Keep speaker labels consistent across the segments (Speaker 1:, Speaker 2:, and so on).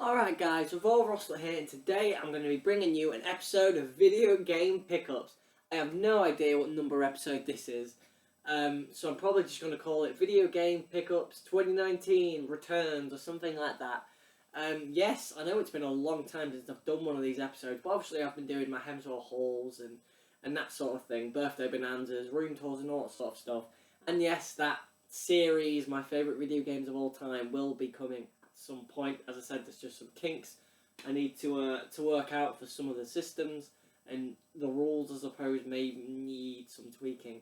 Speaker 1: Alright guys, Revolve Rostler here, and today I'm going to be bringing you an episode of Video Game Pickups. I have no idea what number episode this is, so I'm probably just going to call it Video Game Pickups 2019 Returns or something like that. Yes, I know it's been a long time since I've done one of these episodes, but obviously I've been doing my Hemsworth hauls and that sort of thing, birthday bonanzas, room tours and all that sort of stuff. And yes, that series, my favourite video games of all time, will be coming some point. As I said, there's just some kinks I need to work out for some of the systems, and the rules, I suppose, may need some tweaking.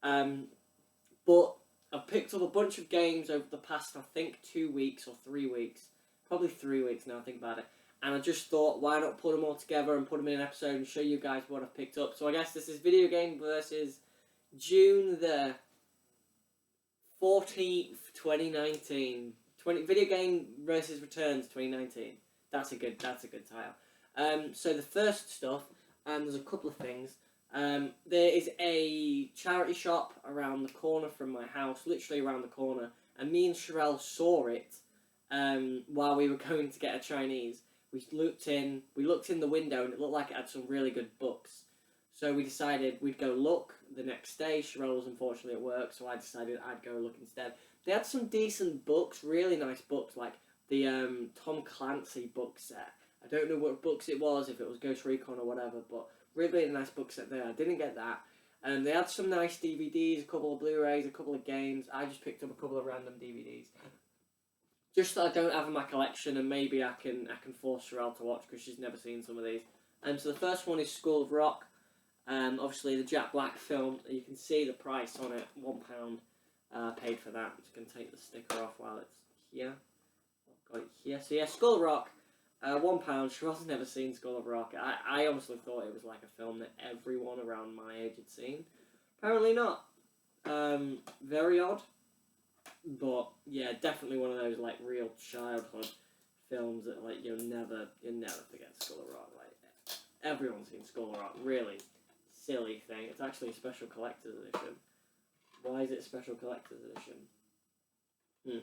Speaker 1: But I've picked up a bunch of games over the past, I think, 2 weeks or 3 weeks, probably 3 weeks now. I think about it, and I just thought, why not put them all together and put them in an episode and show you guys what I've picked up. So I guess this is Video Game versus June the 14th, 2019. Video Game versus Returns 2019. That's a good title. So the first stuff, there's a couple of things. There is a charity shop around the corner from my house, literally around the corner, and me and Sherelle saw it while we were going to get a Chinese. We looked in the window, and it looked like it had some really good books. So we decided we'd go look the next day. Sherelle was unfortunately at work, so I decided I'd go look instead. They had some decent books, really nice books, like the Tom Clancy book set. I don't know what books it was, if it was Ghost Recon or whatever, but really nice book set there. I didn't get that. They had some nice DVDs, a couple of Blu-rays, a couple of games. I just picked up a couple of random DVDs. Just that I don't have in my collection, and maybe I can force Sherelle to watch because she's never seen some of these. So the first one is School of Rock. Obviously the Jack Black film. You can see the price on it, £1. Paid for that. I'm just going to take the sticker off while it's here. I've got it here. So yeah, Skull of Rock, £1. Cheryl's never seen Skull of Rock. I honestly thought it was like a film that everyone around my age had seen. Apparently not. Very odd. But yeah, definitely one of those like real childhood films that like you'll never forget Skull of Rock. Like everyone's seen Skull of Rock. Really silly thing. It's actually a special collector's edition. Why is it a special collector's edition?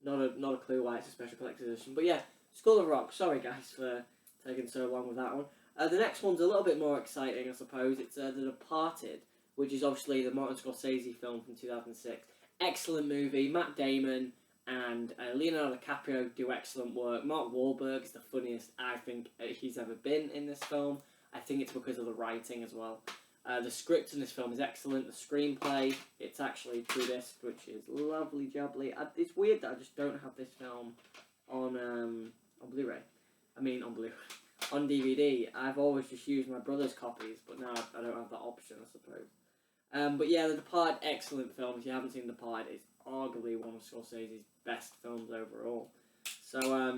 Speaker 1: Not a clue why it's a special collector's edition. But yeah, Skull of Rock. Sorry guys for taking so long with that one. The next one's a little bit more exciting, I suppose. It's The Departed, which is obviously the Martin Scorsese film from 2006. Excellent movie. Matt Damon and Leonardo DiCaprio do excellent work. Mark Wahlberg is the funniest I think he's ever been in this film. I think it's because of the writing as well. The script in this film is excellent. The screenplay, it's actually two discs, which is lovely jubbly. It's weird that I just don't have this film on Blu-ray. I mean on Blu-ray. On DVD. I've always just used my brother's copies, but now I don't have that option, I suppose. But yeah, The Departed, excellent film. If you haven't seen The Departed, it's arguably one of Scorsese's best films overall. So,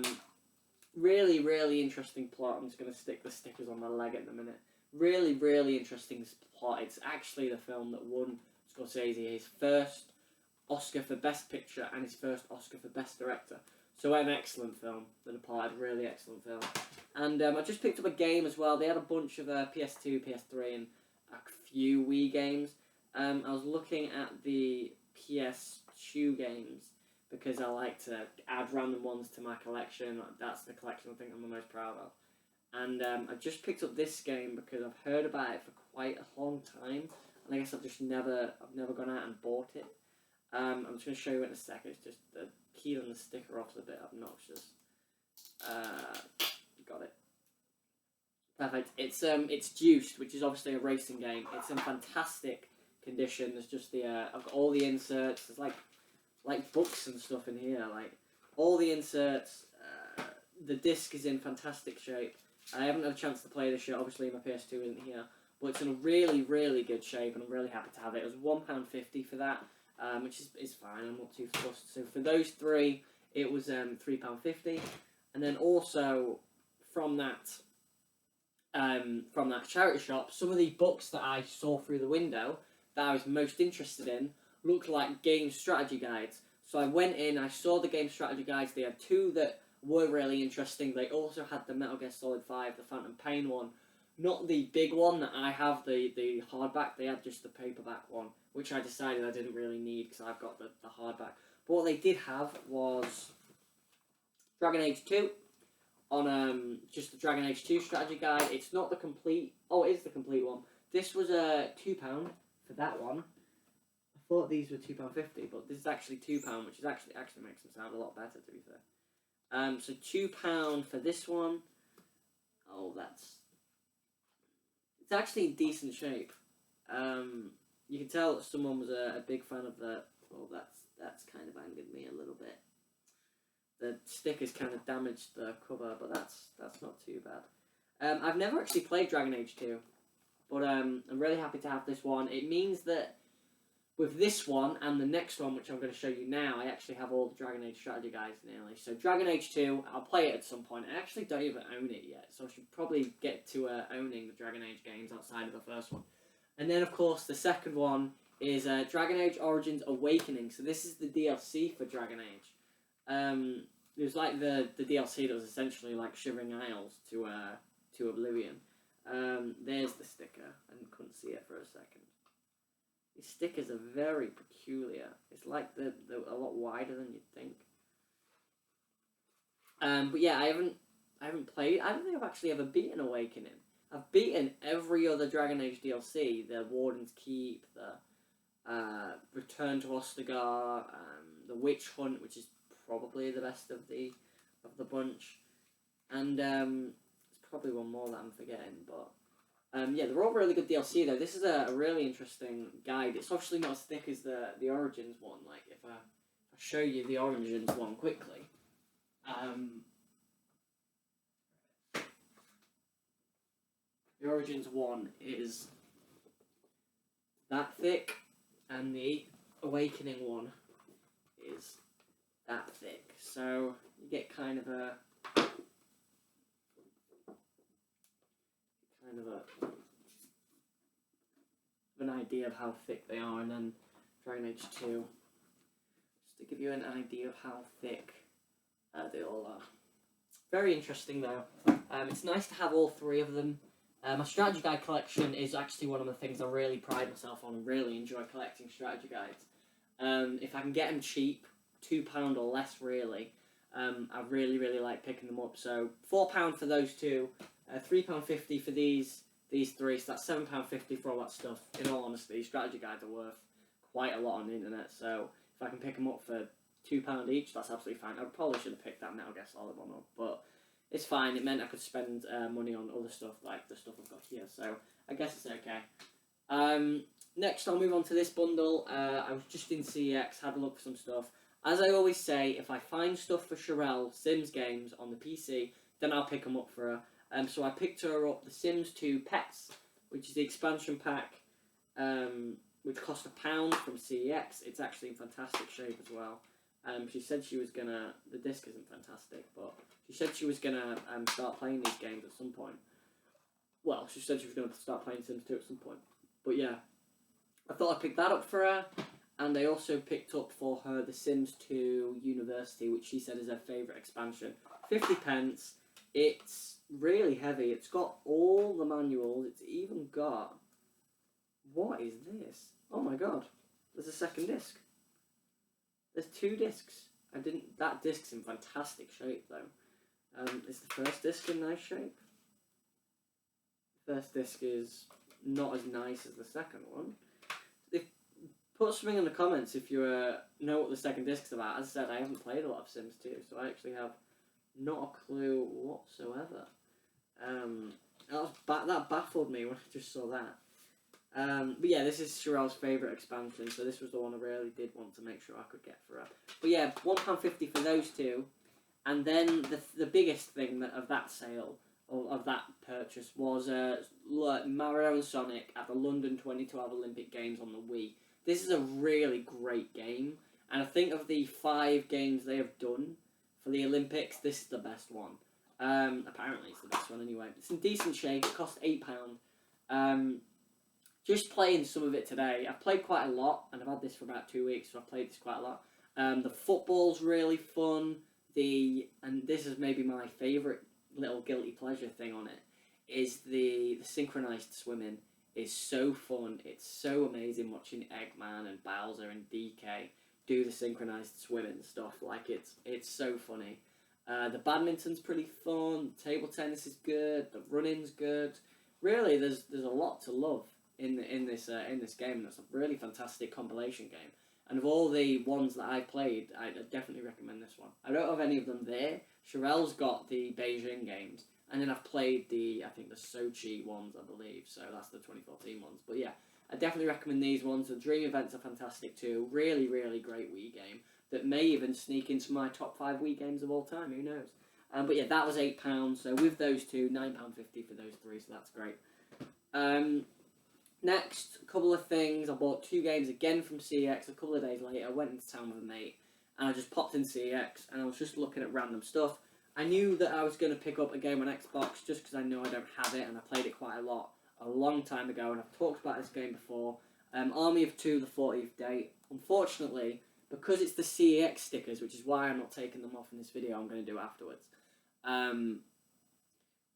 Speaker 1: really, really interesting plot. I'm just going to stick the stickers on my leg at the minute. Really, really interesting plot. It's actually the film that won Scorsese his first Oscar for Best Picture and his first Oscar for Best Director. So an excellent film, The Departed, really excellent film. And I just picked up a game as well. They had a bunch of PS2, PS3 and a few Wii games. I was looking at the PS2 games because I like to add random ones to my collection. That's the collection I think I'm the most proud of. And I just picked up this game because I've heard about it for quite a long time, and I guess I've never gone out and bought it. I'm just going to show you in a second. It's just the key on the sticker off is a bit obnoxious. Got it. Perfect. It's Juiced, which is obviously a racing game. It's in fantastic condition. There's just I've got all the inserts. There's like books and stuff in here. Like all the inserts. The disc is in fantastic shape. I haven't had a chance to play this yet, obviously my PS2 isn't here, but it's in a really, really good shape, and I'm really happy to have it. It was £1.50 for that, which is fine, I'm not too fussed. So for those three, it was £3.50, and then also from that charity shop, some of the books that I saw through the window that I was most interested in looked like game strategy guides. So I went in, I saw the game strategy guides. They had two that were really interesting. They also had the Metal Gear Solid 5, the Phantom Pain one. Not the big one that I have, the hardback. They had just the paperback one, which I decided I didn't really need because I've got the hardback. But what they did have was Dragon Age 2 on just the Dragon Age 2 strategy guide. It's not the complete. Oh, it is the complete one. This was £2 for that one. I thought these were £2.50, but this is actually £2, which is actually makes them sound a lot better, to be fair. So £2 for this one. Oh, it's actually in decent shape. You can tell that someone was a big fan of the. Well, that's kind of angered me a little bit. The stickers kind of damaged the cover, but that's not too bad. I've never actually played Dragon Age 2, but I'm really happy to have this one. It means that with this one and the next one, which I'm going to show you now, I actually have all the Dragon Age strategy guides nearly. So Dragon Age 2, I'll play it at some point. I actually don't even own it yet, so I should probably get to owning the Dragon Age games outside of the first one. And then, of course, the second one is Dragon Age Origins Awakening. So this is the DLC for Dragon Age. It was like the DLC that was essentially like Shivering Isles to Oblivion. There's the sticker. I couldn't see it for a second. These stickers are very peculiar. It's like they're a lot wider than you'd think. But yeah, I haven't played. I don't think I've actually ever beaten Awakening. I've beaten every other Dragon Age DLC. The Warden's Keep, the Return to Ostagar, the Witch Hunt, which is probably the best of the bunch, and there's probably one more that I'm forgetting, but yeah, they're all really good DLC though. This is a really interesting guide. It's obviously not as thick as the Origins one. Like if I show you the Origins one quickly, the Origins one is that thick, and the Awakening one is that thick. So you get kind of an idea of how thick they are, and then Dragon Age 2, just to give you an idea of how thick they all are. Very interesting though. It's nice to have all three of them. My strategy guide collection is actually one of the things I really pride myself on and really enjoy collecting strategy guides. If I can get them cheap, £2 or less really, I really like picking them up. So £4 for those two, £3.50 for these three, so that's £7.50 for all that stuff. In all honesty, strategy guides are worth quite a lot on the internet, so if I can pick them up for £2 each, that's absolutely fine. I probably should have picked that Metal Gear Solid one up, but it's fine. It meant I could spend money on other stuff, like the stuff I've got here, so I guess it's okay. Next, I'll move on to this bundle. I was just in CEX, had a look for some stuff. As I always say, if I find stuff for Sherelle, Sims games, on the PC, then I'll pick them up for her. So I picked her up The Sims 2 Pets, which is the expansion pack, which cost £1 from CEX. It's actually in fantastic shape as well. She said she was gonna. The disc isn't fantastic, but she said she was gonna start playing these games at some point. Well, she said she was gonna start playing Sims 2 at some point. But yeah, I thought I'd pick that up for her. And I also picked up for her The Sims 2 University, which she said is her favourite expansion. 50p. It's really heavy. It's got all the manuals. It's even got... What is this? Oh my god. There's a second disc. There's two discs. That disc's in fantastic shape though. Is the first disc in nice shape? The first disc is not as nice as the second one. Put something in the comments if you know what the second disc's about. As I said, I haven't played a lot of Sims 2, so I actually have not a clue whatsoever. That baffled me when I just saw that. But yeah, this is Sherelle's favourite expansion, so this was the one I really did want to make sure I could get for her. But yeah, £1.50 for those two. And then the biggest thing of that sale, of that purchase, was Mario and Sonic at the London 2012 Olympic Games on the Wii. This is a really great game, and I think of the 5 games they have done for the Olympics, this is the best one. Apparently it's the best one anyway. It's in decent shape, it cost £8. Just playing some of it today. I've played quite a lot, and I've had this for about 2 weeks, so I've played this quite a lot. The football's really fun. And this is maybe my favourite little guilty pleasure thing on it, is the synchronised swimming. Is so fun. It's so amazing watching Eggman and Bowser and DK do the synchronized swimming stuff. Like it's so funny. The badminton's pretty fun. Table tennis is good. The running's good. Really, there's a lot to love in this game, and it's a really fantastic compilation game. And of all the ones that I've played, I definitely recommend this one. I don't have any of them there. Sherelle's got the Beijing games, and then I've played I think the Sochi ones, I believe. So that's the 2014 ones. But yeah, I definitely recommend these ones. The Dream events are fantastic too. Really, really great Wii game that may even sneak into my top 5 Wii games of all time. Who knows? But yeah, that was £8. So with those two, £9.50 for those three. So that's great. Next, a couple of things. I bought 2 games again from CEX a couple of days later. I went into town with a mate, and I just popped in CEX, and I was just looking at random stuff. I knew that I was going to pick up a game on Xbox just because I know I don't have it, and I played it quite a lot a long time ago, and I've talked about this game before. Army of Two, the 40th Day. Unfortunately, because it's the CEX stickers, which is why I'm not taking them off in this video, I'm going to do it afterwards.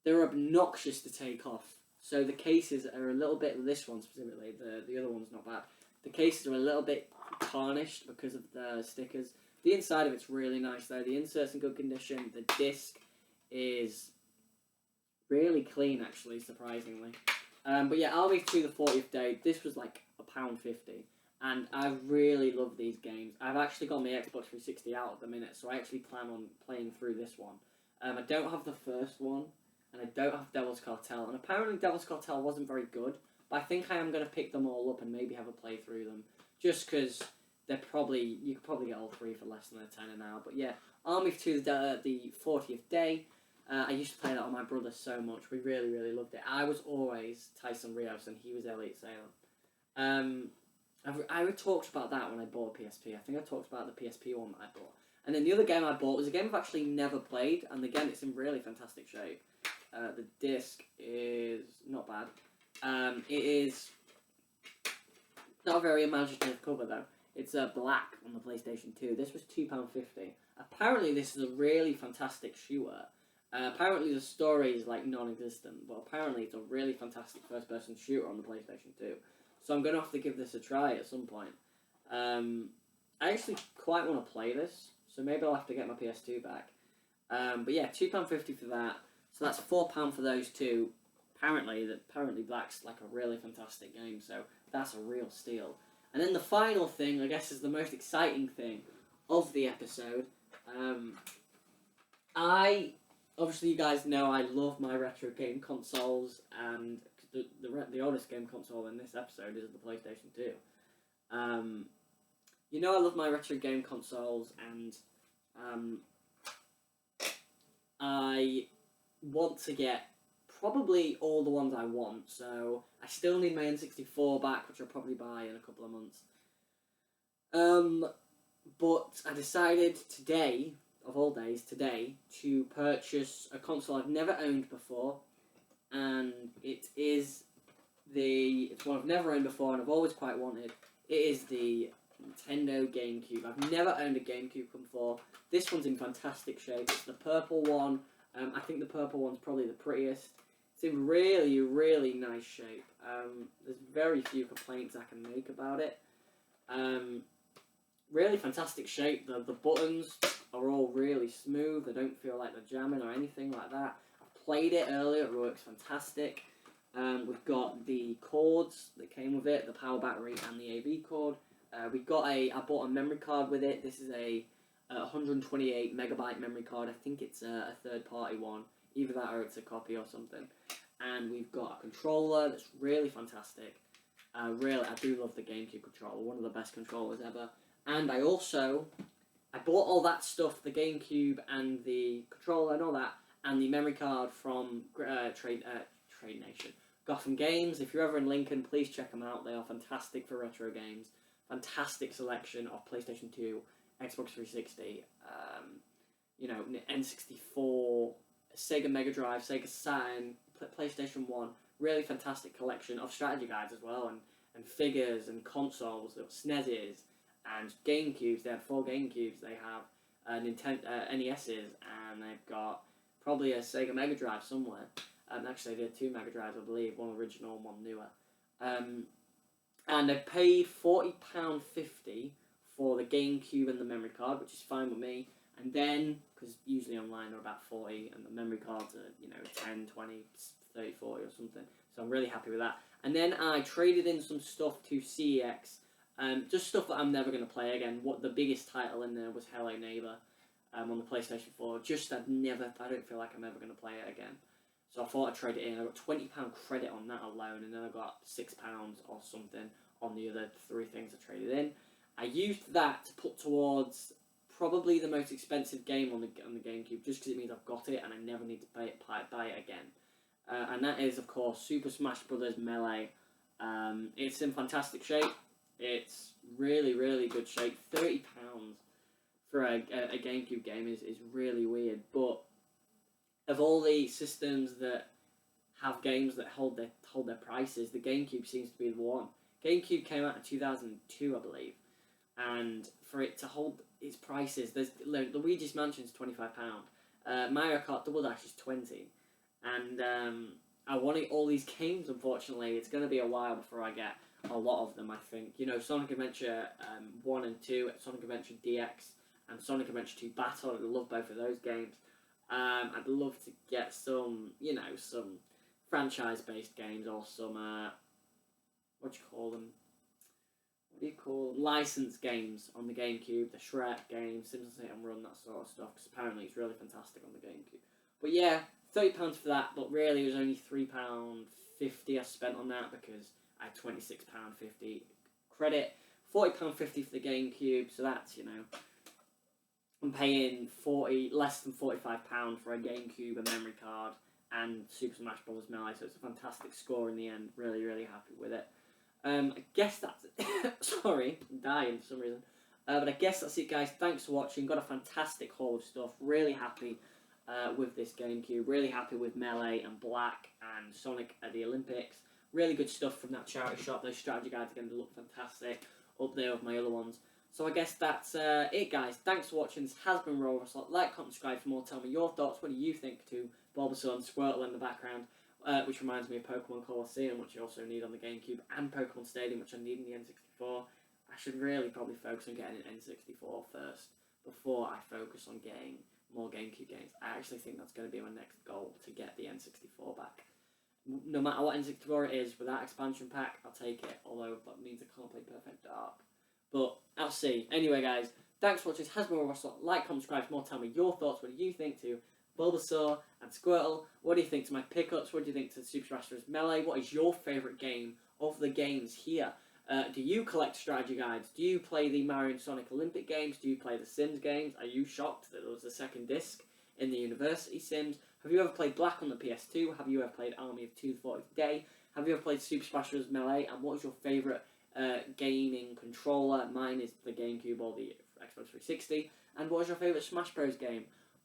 Speaker 1: They're obnoxious to take off. So the cases are a little bit, this one specifically, the other one's not bad. The cases are a little bit tarnished because of the stickers. The inside of it's really nice though. The insert's in good condition. The disc is really clean actually, surprisingly. But yeah, Army 2 the 40th Day, this was like £1.50. And I really love these games. I've actually got my Xbox 360 out at the minute, so I actually plan on playing through this one. I don't have the first one, and I don't have Devil's Cartel. And apparently Devil's Cartel wasn't very good, but I think I am going to pick them all up and maybe have a play through them. Just because you could probably get all 3 for less than a tenner now. But yeah, Army of Two, the 40th Day. I used to play that with my brother so much. We really, really loved it. I was always Tyson Rios, and he was Elliot Salem. I talked about that when I bought a PSP. I think I talked about the PSP one that I bought. And then the other game I bought was a game I've actually never played, and again, it's in really fantastic shape. The disc is not bad. It is not a very imaginative cover though. It's black on the PlayStation 2. This was £2.50. Apparently, this is a really fantastic shooter. Apparently, the story is like non-existent, but apparently, it's a really fantastic first-person shooter on the PlayStation 2. So I'm going to have to give this a try at some point. I actually quite want to play this, so maybe I'll have to get my PS2 back. But yeah, £2.50 for that. So that's £4 for those two. Apparently Black's like a really fantastic game, so that's a real steal. And then the final thing, I guess, is the most exciting thing of the episode. Obviously, you guys know I love my retro game consoles, and the oldest game console in this episode is the PlayStation 2. You know I love my retro game consoles, and I want to get probably all the ones I want, so I still need my N64 back, which I'll probably buy in a couple of months. But I decided today, of all days, to purchase a console I've never owned before, and it's one I've never owned before and I've always quite wanted. It is the Nintendo Gamecube. I've never owned a Gamecube before. This one's in fantastic shape. It's the purple one. I think the purple one's probably the prettiest. It's in really, really nice shape. There's very few complaints I can make about it. Really fantastic shape. The buttons are all really smooth. They don't feel like they're jamming or anything like that. I played it earlier. It works fantastic. We've got the cords that came with it, the power battery and the AV cord. I bought a memory card with it. This is a 128 megabyte memory card. I think it's a third-party one. Either that or it's a copy or something. And we've got a controller that's really fantastic. I do love the GameCube controller. One of the best controllers ever. And I bought all that stuff, the GameCube and the controller and all that, and the memory card from Trade Nation. Gotham Games. If you're ever in Lincoln, please check them out. They are fantastic for retro games. Fantastic selection of PlayStation 2, Xbox 360, N64, Sega Mega Drive, Sega Saturn, PlayStation 1. Really fantastic collection of strategy guides as well, and figures and consoles. There were SNESes and GameCubes. They had 4 GameCubes. They have NESs, and they've got probably a Sega Mega Drive somewhere. Actually, they had 2 Mega Drives, I believe, one original and one newer. And I paid £40.50 for the GameCube and the memory card, which is fine with me. And then, because usually online they're about 40, and the memory cards are, 10, 20, 30, 40 or something. So I'm really happy with that. And then I traded in some stuff to CEX, just stuff that I'm never going to play again. What the biggest title in there was Hello Neighbor, on the PlayStation 4. Just I don't feel like I'm ever going to play it again. So I thought I'd trade it in. I got £20 credit on that alone, and then I got £6 or something on the other 3 things I traded in. I used that to put towards probably the most expensive game on the Gamecube, just because it means I've got it and I never need to buy it again. And that is, of course, Super Smash Bros. Melee. It's in fantastic shape. It's really, really good shape. £30 for a Gamecube game is really weird. But of all the systems that have games that hold their prices, the Gamecube seems to be the one. Gamecube came out in 2002, I believe. And for it to hold its prices, there's Luigi's Mansion's £25, Mario Kart Double Dash is $20, and I want all these games. Unfortunately, it's going to be a while before I get a lot of them. I think Sonic Adventure 1 and 2, Sonic Adventure DX, and Sonic Adventure 2 Battle. I love both of those games. I'd love to get some some franchise-based games or some what do you call them? Licensed games on the Gamecube, the Shrek games, Simpsons Hit and Run, that sort of stuff, because apparently it's really fantastic on the Gamecube. But yeah, £30 for that, but really it was only £3.50 I spent on that, because I had £26.50 credit, £40.50 for the Gamecube, so that's, I'm paying less than £45 for a Gamecube, a memory card, and Super Smash Bros. Melee, so it's a fantastic score in the end, really, really happy with it. I guess that's it. Sorry, I'm dying for some reason. But I guess that's it, guys. Thanks for watching. Got a fantastic haul of stuff. Really happy with this Gamecube. Really happy with Melee and Black and Sonic at the Olympics. Really good stuff from that charity shop. Those strategy guides are going to look fantastic up there with my other ones. So I guess that's it, guys. Thanks for watching. This has been Roll Resort. Like, comment, subscribe for more. Tell me your thoughts. What do you think to Bulbasaur and Squirtle in the background? Which reminds me of Pokemon Colosseum, which you also need on the Gamecube, and Pokemon Stadium, which I need in the N64. I should really probably focus on getting an N64 first, before I focus on getting more Gamecube games. I actually think that's going to be my next goal, to get the N64 back. No matter what N64 it is, with that expansion pack, I'll take it, although that means I can't play Perfect Dark. But I'll see. Anyway, guys, thanks for watching. This has been Russell. Like, comment, subscribe for more. Tell me your thoughts. What do you think to Bulbasaur and Squirtle? What do you think to my pickups? What do you think to Super Smash Bros. Melee? What is your favourite game of the games here? Do you collect strategy guides? Do you play the Mario and Sonic Olympic games? Do you play the Sims games? Are you shocked that there was a second disc in the University Sims? Have you ever played Black on the PS2? Have you ever played Army of Two: The 40th Day? Have you ever played Super Smash Bros. Melee? And what is your favourite gaming controller? Mine is the Gamecube or the Xbox 360. And what is your favourite Smash Bros. Game?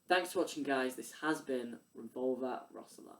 Speaker 1: Thanks for watching, guys. This has been Revolver Rosala.